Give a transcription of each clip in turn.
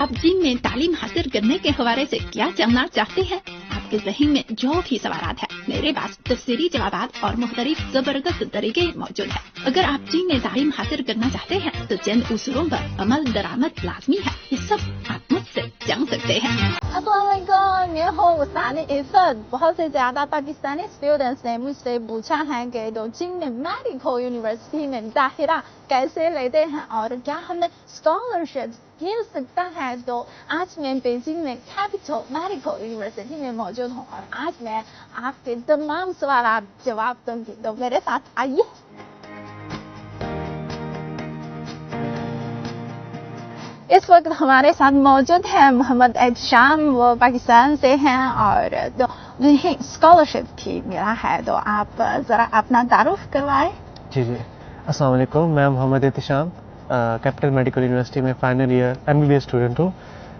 आप चीन में तालीम हासिल करने के हवाले से क्या जानना चाहते हैं? आपके ज़हन में जो भी सवाल है, मेरे पास तफसीली जवाब और मुख्तलिफ जबरदस्त तरीके मौजूद है। अगर आप चीन में तालीम हासिल करना चाहते हैं तो चंद उसूलों पर अमल दरामद लाजमी है। ये सब आप मुझसे जान सकते हैं। अस्सलामुअलैकुम, मैं हूँ उस्तानी इफ़त। बहुत से ज़्यादा पाकिस्तानी स्टूडेंट्स ने मुझसे पूछा है कि तो चीन में मेडिकल यूनिवर्सिटी में दाखिला कैसे लेते हैं और क्या हमें स्कॉलरशिप मिल सकता है। तो आज मैं बीजिंग में कैपिटल मेडिकल यूनिवर्सिटी में मौजूद हूँ और आज मैं आपके तमाम सवाल जवाब दूंगी। तो मेरे साथ आइए। इस वक्त हमारे साथ मौजूद है मोहम्मद एहतशाम। वो पाकिस्तान से हैं और तो उन्हें स्कॉलरशिप भी मिला है। तो आप ज़रा अपना तारुफ करवाएं। जी अस्सलाम वालेकुम। मैं Mohammad Ehtesham capital medical university में फाइनल ईयर MBBS स्टूडेंट हूँ।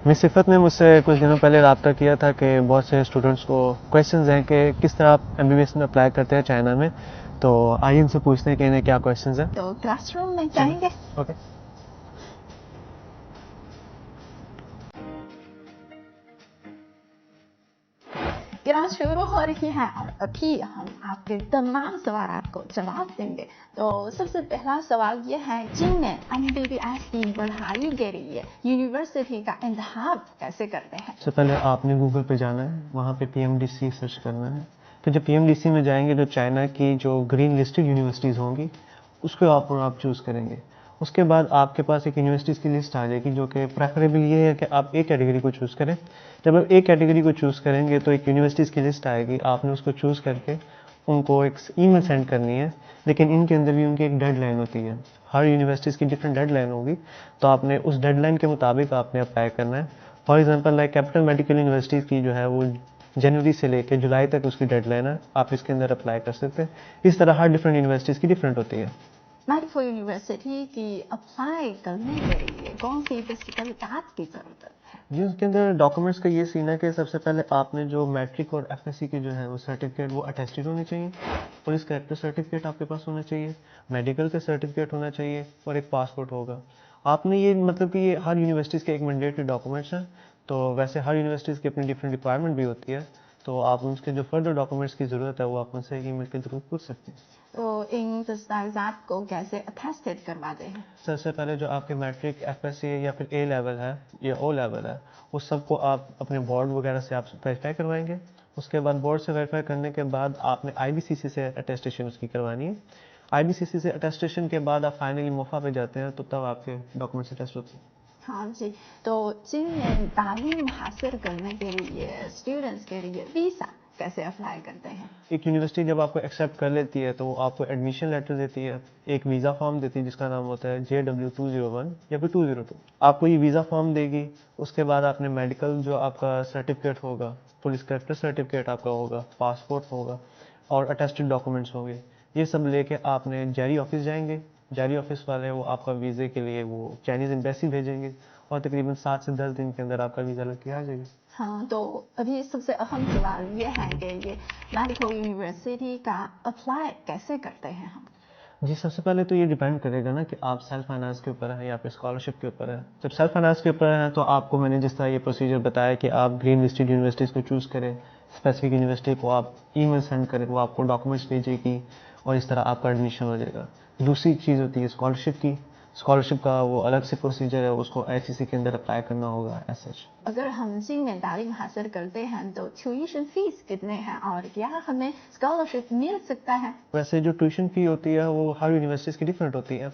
मिस सिफत ने मुझसे कुछ दिनों पहले रब्ता किया था कि बहुत से स्टूडेंट्स को क्वेश्चंस हैं कि किस तरह आप MBBS में अप्लाई करते हैं चाइना में। तो आइए इनसे पूछते हैं कि इन्हें क्या क्वेश्चंस हैं। तो क्लासरूम में जाएंगे। ओके। क्लास शुरू हो रही है और अभी हम आपके तमाम सवाल को जवाब देंगे। तो सबसे पहला सवाल ये है, चीन में MBBS की पढ़ाई के लिए यूनिवर्सिटी का इंतखाब कैसे करते हैं? सबसे पहले आपने गूगल पे जाना है, वहाँ पे PMDC सर्च करना है। फिर जब PMDC में जाएंगे तो चाइना की जो ग्रीन लिस्टेड यूनिवर्सिटीज़ होंगी उसको आप चूज़ करेंगे। उसके बाद आपके पास एक यूनिवर्सिटीज़ की लिस्ट आ जाएगी जो कि प्रेफरेबल ये है कि आप एक कैटेगरी को चूज़ करें। जब आप एक कैटेगरी को चूज़ करेंगे तो एक यूनिवर्सिटीज़ की लिस्ट आएगी, आपने उसको चूज़ करके उनको एक ईमेल सेंड करनी है। लेकिन इनके अंदर भी उनकी एक डेडलाइन होती है, हर यूनिवर्सिटीज़ की डिफरेंट डेडलाइन होगी, तो आपने उस डेडलाइन के मुताबिक आपने अप्लाई करना है। For example like capital medical university की जो है वो जनवरी से लेकर जुलाई तक उसकी डेडलाइन है, आप इसके अंदर अप्लाई कर सकते हैं। इस तरह हर डिफरेंट यूनिवर्सिटीज़ की डिफरेंट होती है। मेडिकल यूनिवर्सिटी की अप्लाई करने के लिए कौन सी दस्तावेज़ात की ज़रूरत है? जी, उसके अंदर डॉक्यूमेंट्स का ये सीन है कि सबसे पहले आपने जो मैट्रिक और FSC के जो है वो सर्टिफिकेट वो अटेस्टेड होने चाहिए, पुलिस कैरेक्टर सर्टिफिकेट आपके पास होना चाहिए, मेडिकल का सर्टिफिकेट होना चाहिए और एक पासपोर्ट होगा। आपने ये मतलब कि ये हर यूनिवर्सिटीज़ के एक मैंडेटरी डॉक्यूमेंट्स हैं। तो वैसे हर यूनिवर्सिटीज़ की अपनी डिफरेंट रिक्वायरमेंट भी होती है, तो आप उसके जो फर्दर डॉक्यूमेंट्स की ज़रूरत है वो आप मुझसे ईमेल के थ्रू पूछ सकते हैं। तो इन दस्तावेज़ात को कैसे अटेस्टेड करवाते हैं? सबसे पहले जो आपके मैट्रिक FSC या फिर A लेवल है या O लेवल है, उस सबको आप अपने बोर्ड वगैरह से आप वेरीफाई करवाएंगे। उसके बाद बोर्ड से वेरीफाई करने के बाद आपने IBCC से अटेस्टेशन उसकी करवानी है। IBCC से अटेस्टेशन के बाद आप फाइनली मोफा पे जाते हैं, तो तब आपके डॉक्यूमेंट्स अटेस्ट होते हैं। हाँ जी। तो चीन में तालीम हासिल करने के लिए स्टूडेंट्स के लिए वीज़ा कैसे अप्लाई करते हैं? एक यूनिवर्सिटी जब आपको एक्सेप्ट कर लेती है तो वो आपको एडमिशन लेटर देती है, एक वीज़ा फॉर्म देती है जिसका नाम होता है JW201 या फिर 202। आपको ये वीज़ा फॉर्म देगी। उसके बाद आपने मेडिकल जो आपका सर्टिफिकेट होगा, पुलिस कैरेक्टर सर्टिफिकेट आपका होगा, पासपोर्ट होगा और अटेस्टेड डॉक्यूमेंट्स होंगे, ये सब लेके आपने जेरी ऑफिस जाएंगे। जेरी ऑफिस वाले वो आपका वीज़े के लिए वो चाइनीज़ एम्बेसी भेजेंगे और तकरीबन 7 से 10 दिन के अंदर आपका वीज़ा लग के आ जाएगा। हाँ, तो अभी सबसे अहम सवाल ये है कि ये मेडिकल यूनिवर्सिटी का अप्लाई कैसे करते हैं हम? जी, सबसे पहले तो ये डिपेंड करेगा ना कि आप सेल्फ फाइनेंस के ऊपर है या फिर स्कॉलरशिप के ऊपर है। जब सेल्फ फाइनेंस के ऊपर है तो आपको मैंने जिस तरह ये प्रोसीजर बताया कि आप ग्रीन लिस्टेड यूनिवर्सिटीज़ को चूज़ करें, स्पेसिफिक यूनिवर्सिटी को आप ईमेल सेंड करें, वो आपको डॉक्यूमेंट्स भेजेगी और इस तरह आपका एडमिशन हो जाएगा। दूसरी चीज़ होती है स्कॉलरशिप की। स्कॉलरशिप का वो अलग से प्रोसीजर है, उसको ICC के अंदर अप्लाई करना होगा एज सच। अगर हम चीन में तालीम हासिल करते हैं तो ट्यूशन फीस कितने हैं और क्या हमें स्कॉलरशिप मिल सकता है? वैसे जो ट्यूशन फ़ी होती है वो हर यूनिवर्सिटीज़ की डिफरेंट होती है।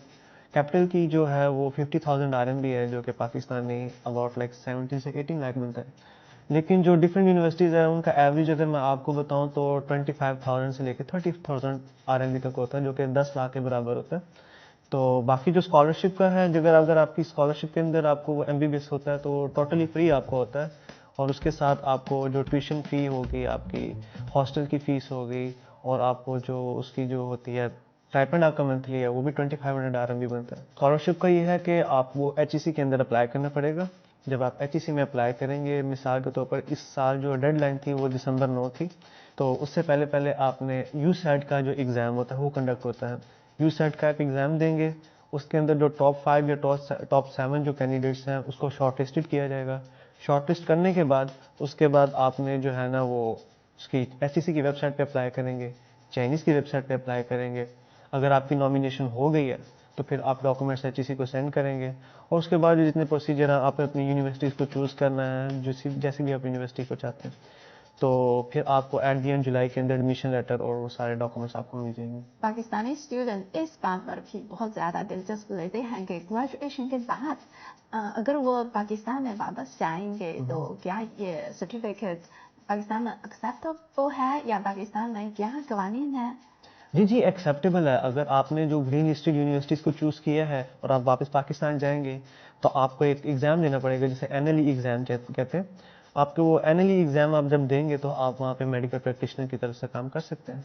कैपिटल की जो है वो 50,000 RMB है, जो कि पाकिस्तानी अबाउट लाइक 17 से 18 लाख बनता है। लेकिन जो डिफरेंट यूनिवर्सिटीज़ है उनका एवरेज अगर मैं आपको बताऊं तो 25,000 से लेकर 30,000 RMB तक होता है, जो कि 10 लाख के बराबर होता है। तो बाकी जो स्कॉलरशिप का है, अगर आपकी स्कॉलरशिप के अंदर आपको वो MBBS होता है तो टोटली फ्री आपको होता है और उसके साथ आपको जो ट्यूशन फ़ी होगी, आपकी हॉस्टल की फ़ीस होगी और आपको जो उसकी जो होती है स्टाइपेंड आपका मंथली है वो भी 2500 RMB बनता है। स्कॉलरशिप का ये है कि आप वो HEC के अंदर अप्लाई करना पड़ेगा। जब आप HEC में अप्लाई करेंगे, मिसाल के तौर पर इस साल जो डेडलाइन थी वो दिसंबर 9 थी, तो उससे पहले पहले आपने USAT का जो एग्ज़ाम होता है वो कंडक्ट होता है। USAT का आप एग्ज़ाम देंगे, उसके अंदर जो टॉप 5 या टॉप 7 जो कैंडिडेट्स हैं उसको शॉर्टलिस्टेड किया जाएगा। शॉर्टलिस्ट करने के बाद उसके बाद आपने जो है ना वो उसकी एचईसी की वेबसाइट पे अप्लाई करेंगे, चाइनीज़ की वेबसाइट पे अप्लाई करेंगे। अगर आपकी नॉमिनेशन हो गई है तो फिर आप डॉक्यूमेंट्स एचईसी को सेंड करेंगे और उसके बाद जितने प्रोसीजर हैं आपने अपनी यूनिवर्सिटीज़ को चूज़ करना है, जैसी भी आप यूनिवर्सिटी को चाहते हैं, तो फिर आपको एट दी एंड जुलाई के अंदर एडमिशन लेटर और वो सारे डॉक्यूमेंट्स आपको मिल जाएंगे। पाकिस्तानी स्टूडेंट इस बात पर भी बहुत ज़्यादा दिलचस्प लेते हैं कि ग्रेजुएशन के बाद अगर वो पाकिस्तान में वापस जाएंगे तो क्या ये सर्टिफिकेट पाकिस्तान में एक्सेप्टेबल है या पाकिस्तान में क्या कवानीन है? जी एक्सेप्टेबल है। अगर आपने जो ग्रीन लिस्टेड यूनिवर्सिटीज़ को चूज़ किया है और आप वापस पाकिस्तान जाएंगे तो आपको एक एग्ज़ाम देना पड़ेगा जिसे एनएलई एग्ज़ाम कहते हैं। आपको वो एनएलई एग्ज़ाम आप जब देंगे तो आप वहाँ पे मेडिकल प्रैक्टिशनर की तरफ से काम कर सकते हैं।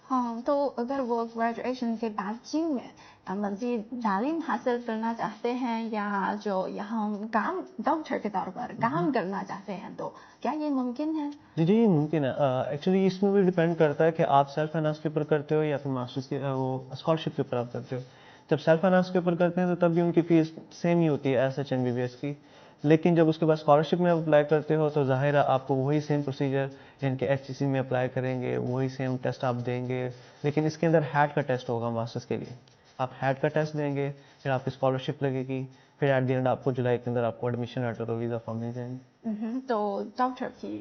हाँ, तो अगर वो ग्रेजुएशन के बाद चीन में मज़ीद तालीम हासिल करना चाहते हैं या जो यहाँ काम डॉक्टर के तौर पर काम करना चाहते हैं तो क्या ये मुमकिन है? जी मुमकिन है। एक्चुअली इसमें भी डिपेंड करता है कि आप सेल्फ फाइनेंस के ऊपर करते हो या फिर मास्टर्स के वो स्कॉलरशिप के ऊपर आप करते हो। जब सेल्फ फाइनेंस के ऊपर करते हैं तो तब भी उनकी फीस सेम ही होती है एसएच एमबीबीएस की, लेकिन जब उसके बाद स्कॉलरशिप में अप्लाई करते हो तो जाहिर है आपको वही सेम प्रोसीजर जिनके एचईसी में अप्लाई करेंगे वही सेम टेस्ट आप देंगे, लेकिन इसके अंदर हैट का टेस्ट होगा मास्टर्स के लिए। आप हैट का टेस्ट देंगे, फिर आपकी स्कॉलरशिप लगेगी, फिर एट द एंड आपको जुलाई के अंदर आपको एडमिशन लेटर और वीज़ा फॉर्म मिल जाएंगे। तो डॉक्टर भी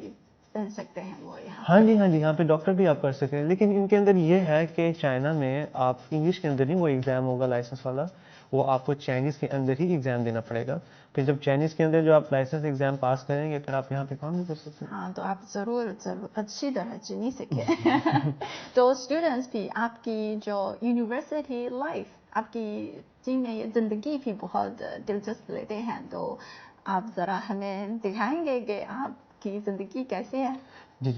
बन सकते हैं वो यहाँ? हाँ जी यहाँ पे डॉक्टर भी आप कर सकते हैं, लेकिन इनके अंदर ये है कि चाइना में आप इंग्लिश के अंदर ही वो एग्ज़ाम होगा लाइसेंस वाला, वो आपको चाइनीज़ के अंदर ही एग्ज़ाम देना पड़ेगा। फिर जब चाइनीज़ के अंदर जो आप लाइसेंस एग्ज़ाम पास करेंगे फिर आप यहाँ पे काम नहीं कर सकते। हाँ, तो आप ज़रूर अच्छी तरह चीनी सीखें। तो स्टूडेंट्स भी आपकी जो यूनिवर्सिटी लाइफ आपकी चीन में ये ज़िंदगी भी बहुत दिलचस्प लेते हैं, तो आप ज़रा हमें दिखाएंगे कि आपकी ज़िंदगी कैसे है? जी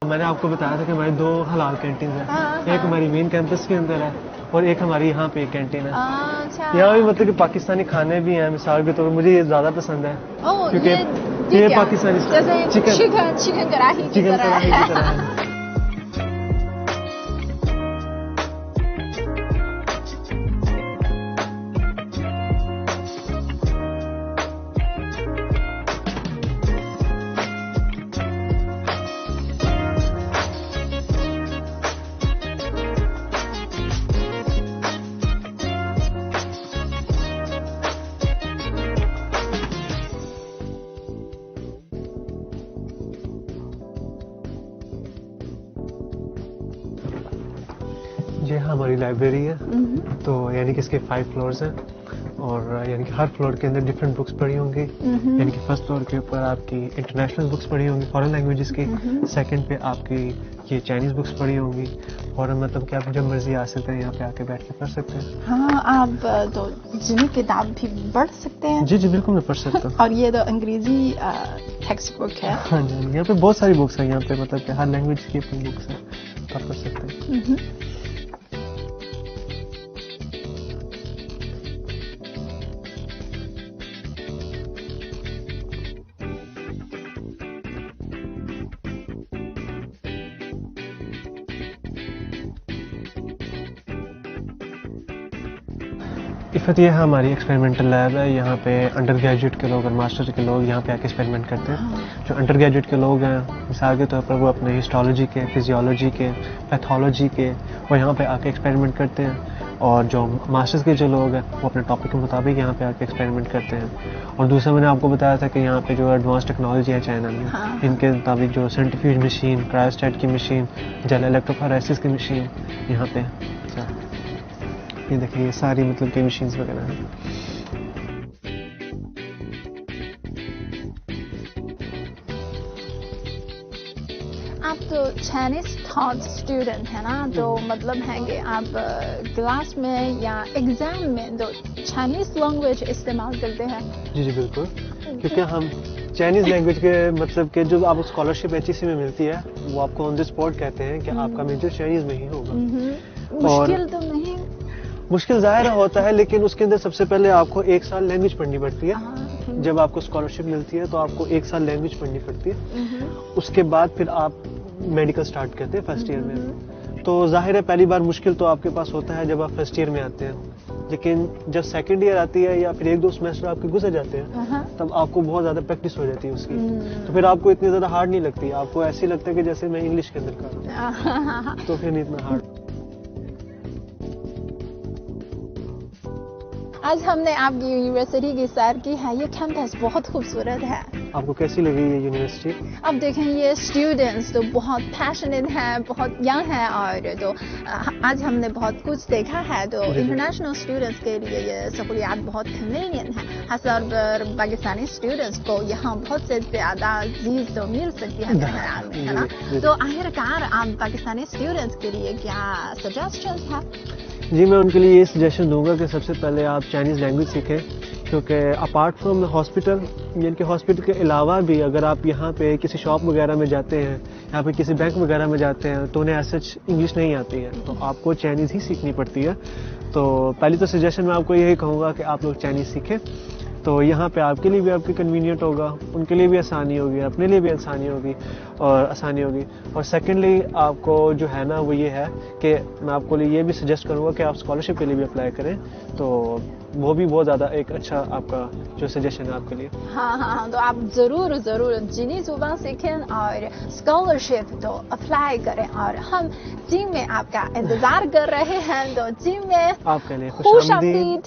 मैंने आपको बताया था कि हमारी 2 हलाल कैंटीन है। एक हमारी मेन कैंपस के अंदर है और एक हमारी यहाँ पे एक कैंटीन है। यहाँ भी मतलब कि पाकिस्तानी खाने भी हैं, मिसाल के तौर पर मुझे ये ज़्यादा पसंद है क्योंकि ये पाकिस्तानी चिकन कढ़ाई की तरह है। ये हमारी लाइब्रेरी है, तो यानी कि इसके 5 फ्लोर्स हैं और यानी कि हर फ्लोर के अंदर डिफरेंट बुक्स पड़ी होंगी। यानी कि फर्स्ट फ्लोर के ऊपर आपकी इंटरनेशनल बुक्स पड़ी होंगी फॉरेन लैंग्वेजेस की, सेकंड पे आपकी ये चाइनीज़ बुक्स पड़ी होंगी और मतलब कि आप जब मर्जी आ सकते हैं यहाँ पे आके बैठ के पढ़ सकते हैं। हाँ, आप तो जिनी किताब भी पढ़ सकते हैं? जी बिल्कुल मैं पढ़ सकता हूँ। और ये तो अंग्रेजी टेक्स्ट बुक है? हाँ जी, यहाँ पे बहुत सारी बुक्स हैं, यहाँ पे मतलब कि हर लैंग्वेज की अपनी बुक्स हैं, आप पढ़ सकते हैं। इफ़त ये हमारी एक्सपेरिमेंटल लैब है। यहाँ पे अंडर ग्रेजुएट के लोग और मास्टर के लोग यहाँ पे आके एक्सपेरिमेंट करते हैं। जो अंडर ग्रेजुएट के लोग हैं मिसाल के तौर पर वो अपने हिस्टोलॉजी के, फिजियोलॉजी के, पैथोलॉजी के वो यहाँ पे आके एक्सपेरिमेंट करते हैं और जो मास्टर्स के जो लोग हैं वो अपने टॉपिक के मुताबिक यहाँ पे आके एक्सपेरिमेंट करते हैं। और दूसरा मैंने आपको बताया था कि यहाँ पे जो एडवांस टेक्नोलॉजी है चाइना में, इनके मुताबिक जो सेंट्रीफ्यूज मशीन, क्रायोस्टेट की मशीन, जेल इलेक्ट्रोफोरेसिस की मशीन यहाँ पे, ये देखिए ये सारी मतलब की मशीन्स वगैरह हैं। आप तो चाइनीज थॉट स्टूडेंट है ना, तो मतलब है कि आप क्लास में या एग्जाम में तो चाइनीज लैंग्वेज इस्तेमाल करते हैं? जी बिल्कुल, क्योंकि हम चाइनीज लैंग्वेज के मतलब के जो आपको स्कॉलरशिप एचईसी में मिलती है वो आपको ऑन द स्पॉट कहते हैं कि आपका मेजर चाइनीज में ही होगा। मुश्किल तो नहीं? मुश्किल ज़ाहिर होता है, लेकिन उसके अंदर सबसे पहले आपको 1 साल लैंग्वेज पढ़नी पड़ती है। जब आपको स्कॉलरशिप मिलती है तो आपको 1 साल लैंग्वेज पढ़नी पड़ती है। उसके बाद फिर आप मेडिकल स्टार्ट करते हैं फर्स्ट ईयर में। तो जाहिर है पहली बार मुश्किल तो आपके पास होता है जब आप फर्स्ट ईयर में आते हैं, लेकिन जब सेकंड ईयर आती है या फिर 1-2 सेमेस्टर आपके गुजर जाते हैं तब आपको बहुत ज़्यादा प्रैक्टिस हो जाती है उसकी, तो फिर आपको इतनी ज़्यादा हार्ड नहीं लगती, आपको ऐसे लगता है कि जैसे मैं इंग्लिश के अंदर कर रहा हूँ, तो फिर नहीं इतना हार्ड। आज हमने आपकी यूनिवर्सिटी की सैर की है, ये कैंपस बहुत खूबसूरत है। आपको कैसी लगी ये यूनिवर्सिटी? अब देखें ये स्टूडेंट्स तो बहुत पैशनेट हैं, बहुत यंग हैं, और तो आज हमने बहुत कुछ देखा है, तो इंटरनेशनल स्टूडेंट्स के लिए ये सहूलियात बहुत कन्वीनियंट है, खासतौर पर पाकिस्तानी स्टूडेंट्स को यहाँ बहुत से ज़्यादा चीज़ तो मिल सकती है मेरे ख्याल में, है ना। तो आखिरकार आप पाकिस्तानी स्टूडेंट्स के लिए क्या सजेशंस हैं? जी मैं उनके लिए ये सजेशन दूंगा कि सबसे पहले आप चाइनीज़ लैंग्वेज सीखें, क्योंकि अपार्ट फ्रॉम हॉस्पिटल, यानी कि हॉस्पिटल के अलावा भी अगर आप यहाँ पे किसी शॉप वगैरह में जाते हैं या फिर किसी बैंक वगैरह में जाते हैं तो उन्हें ऐसा इंग्लिश नहीं आती है, तो आपको चाइनीज़ ही सीखनी पड़ती है। तो पहली तो सजेशन मैं आपको यही कहूँगा कि आप लोग चाइनीज़ सीखें, तो यहाँ पे आपके लिए भी आपकी कन्वीनियंट होगा, उनके लिए भी आसानी होगी, अपने लिए भी आसानी होगी। और सेकेंडली आपको जो है ना वो ये है कि मैं आपको लिए ये भी सजेस्ट करूँगा कि आप स्कॉलरशिप के लिए भी अप्लाई करें, तो वो भी बहुत ज़्यादा एक अच्छा आपका जो सजेशन है आपके लिए। हाँ, तो आप ज़रूर चीनी ज़ुबान सीखें और स्कॉलरशिप तो अप्लाई करें, और हम टीम में आपका इंतज़ार कर रहे हैं, तो टीम में आपके लिए खुश आमदीद।